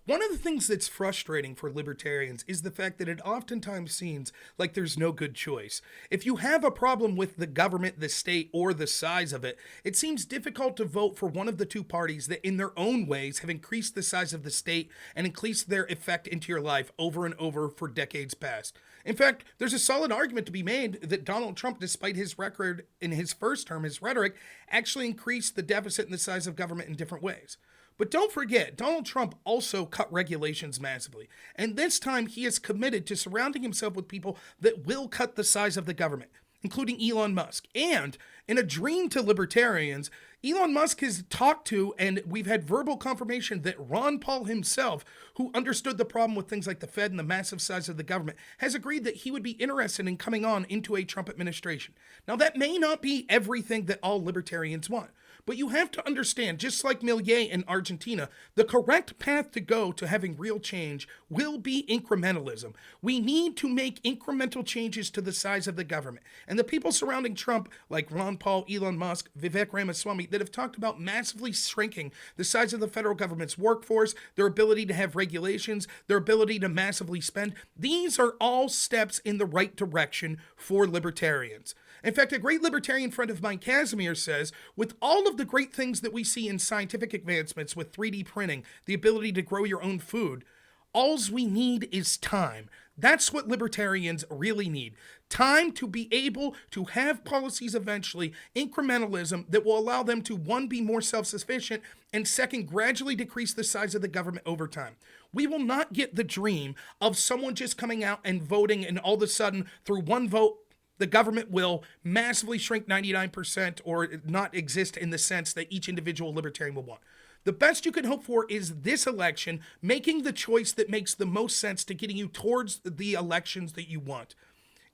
One of the things that's frustrating for libertarians is the fact that it oftentimes seems like there's no good choice. If you have a problem with the government, the state, or the size of it, it seems difficult to vote for one of the two parties that in their own ways have increased the size of the state and increased their effect into your life over and over for decades past. In fact, there's a solid argument to be made that Donald Trump, despite his record in his first term, his rhetoric, actually increased the deficit and the size of government in different ways. But don't forget, Donald Trump also cut regulations massively. And this time he is committed to surrounding himself with people that will cut the size of the government, including Elon Musk. And in a dream to libertarians, Elon Musk has talked to, and we've had verbal confirmation that Ron Paul himself, who understood the problem with things like the Fed and the massive size of the government, has agreed that he would be interested in coming on into a Trump administration. Now, that may not be everything that all libertarians want. But you have to understand, just like Milei in Argentina, the correct path to go to having real change will be incrementalism. We need to make incremental changes to the size of the government. And the people surrounding Trump, like Ron Paul, Elon Musk, Vivek Ramaswamy, that have talked about massively shrinking the size of the federal government's workforce, their ability to have regulations, their ability to massively spend, these are all steps in the right direction for libertarians. In fact, a great libertarian friend of mine, Casimir, says, with all of the great things that we see in scientific advancements with 3D printing, the ability to grow your own food, alls we need is time. That's what libertarians really need. Time to be able to have policies eventually, incrementalism, that will allow them to, one, be more self-sufficient, and second, gradually decrease the size of the government over time. We will not get the dream of someone just coming out and voting and all of a sudden, through one vote, the government will massively shrink 99% or not exist in the sense that each individual libertarian will want. The best you can hope for is this election making the choice that makes the most sense to getting you towards the elections that you want.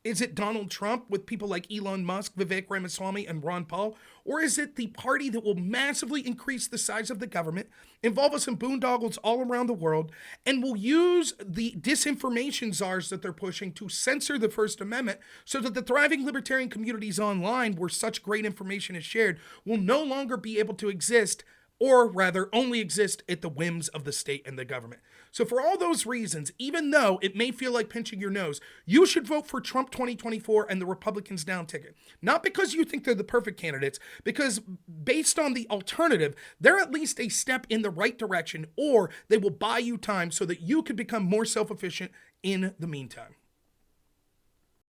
Is it Donald Trump with people like Elon Musk, Vivek Ramaswamy, and Ron Paul? Or is it the party that will massively increase the size of the government, involve us in boondoggles all around the world, and will use the disinformation czars that they're pushing to censor the First Amendment so that the thriving libertarian communities online where such great information is shared will no longer be able to exist, or rather only exist at the whims of the state and the government. So for all those reasons, even though it may feel like pinching your nose, you should vote for Trump 2024 and the Republicans down ticket. Not because you think they're the perfect candidates, because based on the alternative, they're at least a step in the right direction, or they will buy you time so that you can become more self-efficient in the meantime.